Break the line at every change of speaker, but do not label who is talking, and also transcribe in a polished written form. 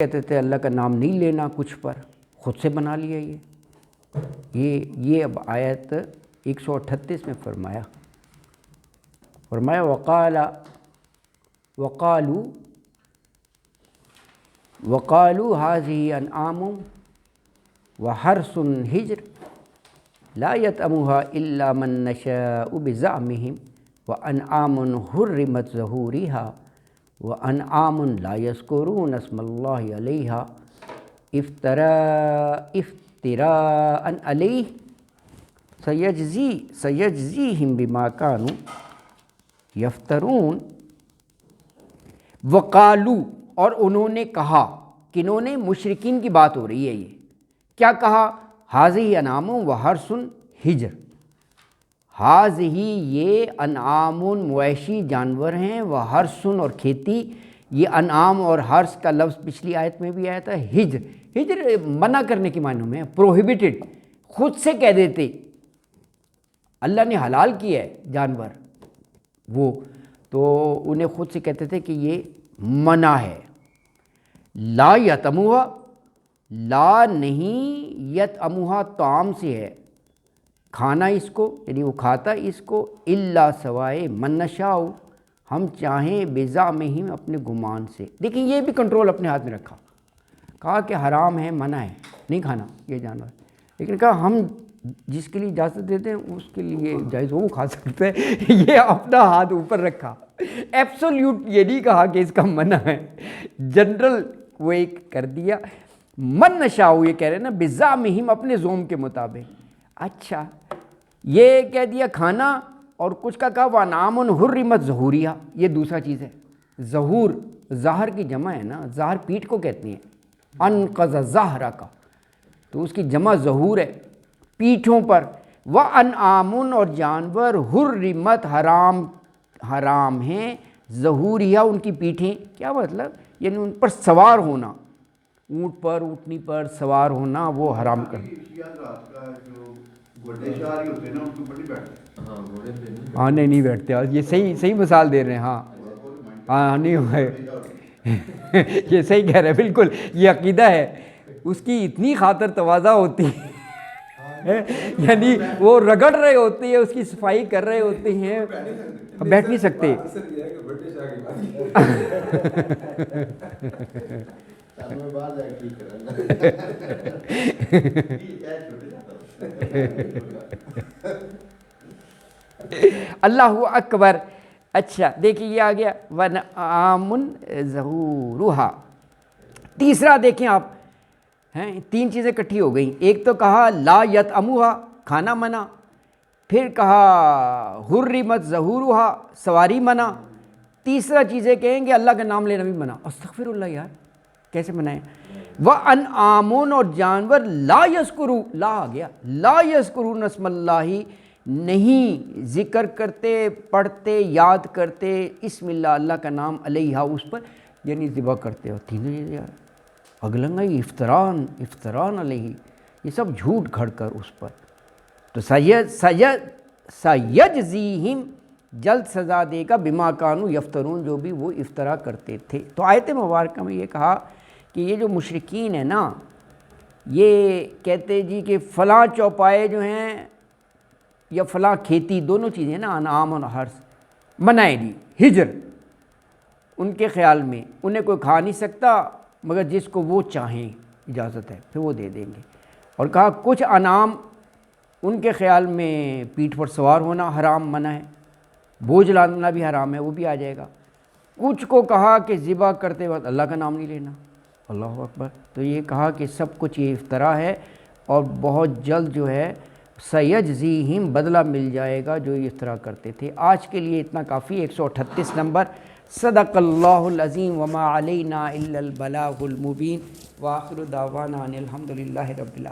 کہتے تھے اللہ کا نام نہیں لینا کچھ پر، خود سے بنا لیا یہ اب آیت 138 میں فرمایا وقالوا هذه انعام وحرث حجر لا يطعمها الا من نشاء بزعمهم وانعام حرمت ظهورها وانعام لا يذكرون اسم الله عليها افتراء عليه سيجزيهم بما كانوا يفترون۔ وقالو، اور انہوں نے کہا، کنہوں نے؟ مشرکین کی بات ہو رہی ہے۔ یہ کیا کہا؟ حاذہ انعام و حرث حجر، حاذہ یہ انعام مویشی جانور ہیں، وہ حرث اور کھیتی۔ یہ انعام اور حرث کا لفظ پچھلی آیت میں بھی آیا تھا۔ حجر منع کرنے کے معنی میں، پروہیبٹڈ، خود سے کہہ دیتے اللہ نے حلال کیا ہے جانور، وہ تو انہیں خود سے کہتے تھے کہ یہ منع ہے۔ لا یطعمھا، لا نہیں، یطعمھا طعام سے ہے، کھانا اس کو، یعنی وہ کھاتا اس کو، الا سوائے من نشاء، ہم چاہیں، بزعمہم اپنے گمان سے۔ دیکھیں یہ بھی کنٹرول اپنے ہاتھ میں رکھا، کہا کہ حرام ہے، منع ہے، نہیں کھانا یہ جانور، لیکن کہا ہم جس کے لیے اجازت دیتے ہیں اس کے لیے جائز، وہ کھا سکتے ہیں۔ یہ اپنا ہاتھ اوپر رکھا، ایبسولیوٹ یہ نہیں کہا کہ اس کا منع ہے، جنرل وہ ایک کر دیا۔ من نشاء یہ کہہ رہے ہیں نا، بزعمہم اپنے زوم کے مطابق۔ اچھا یہ کہہ دیا کھانا، اور کچھ کا کہا وانعام حرمت ظہوریہ، یہ دوسرا چیز ہے۔ ظہور ظہر کی جمع ہے نا، ظہر پیٹھ کو کہتے ہیں، انقض ظہرہ کا، تو اس کی جمع ظہور ہے، پیٹھوں پر۔ وانعام اور جانور حرمت حرام ہیں، ظہوریہ ان کی پیٹھیں، کیا مطلب؟ یعنی ان پر سوار ہونا، اونٹ پر، اونٹنی پر سوار ہونا وہ حرام کر۔ ہاں نہیں بیٹھتے، یہ صحیح مثال دے رہے ہیں۔ ہاں نہیں ہوئے، یہ صحیح کہہ رہے ہیں، بالکل یہ عقیدہ ہے، اس کی اتنی خاطر تواضع ہوتی ہے، یعنی وہ رگڑ رہے ہوتے ہیں، اس کی صفائی کر رہے ہوتے ہیں، بیٹھ نہیں سکتے۔ اللہ اکبر۔ اچھا دیکھیں یہ آ گیا وَنَعَامٌ ظَهُورُهَا۔ تیسرا دیکھیں آپ، تین چیزیں کٹھی ہو گئیں، ایک تو کہا لا یطعمھا کھانا منع، پھر کہا حرمت ظہورھا سواری منع، تیسرا چیزیں کہیں گے اللہ کا نام لینا بھی منع۔ استغفر اللہ یار، کیسے منائیں؟ وَأَنْعَامٌ اور جانور لا یذکرون، لا آ گیا، لا یذکرون اسم اللہ، نہیں ذکر کرتے، پڑھتے، یاد کرتے اسم اللہ، اللہ کا نام، علیہ اس پر، یعنی ذبح کرتے ہو۔ تینوں چیزیں یار اگلنگائی، افتران علیہ، یہ سب جھوٹ گھڑ کر اس پر۔ تو سیجزیہم جلد سزا دے گا بما کانوا یفترون، جو بھی وہ افترا کرتے تھے۔ تو آیت مبارکہ میں یہ کہا کہ یہ جو مشرکین ہیں نا، یہ کہتے جی کہ فلاں چوپائے جو ہیں یا فلاں کھیتی، دونوں چیزیں نا، انعام اور حرث، منع ہے جی، حجر، ان کے خیال میں انہیں کوئی کھا نہیں سکتا مگر جس کو وہ چاہیں، اجازت ہے پھر وہ دے دیں گے۔ اور کہا کچھ انعام ان کے خیال میں پیٹھ پر سوار ہونا حرام، منع ہے، بوجھ لانا بھی حرام ہے، وہ بھی آ جائے گا۔ کچھ کو کہا کہ ذبح کرتے وقت اللہ کا نام نہیں لینا، اللہ اکبر۔ تو یہ کہا کہ سب کچھ یہ افطرا ہے، اور بہت جلد جو ہے سیجزیہم بدلہ مل جائے گا جو یہ افطرا کرتے تھے۔ آج کے لیے اتنا کافی، 138 نمبر۔ صدق اللہ العظیم وما علینا الا البلاغ المبین، وآخر دعوانا ان الحمد للہ رب العالمین۔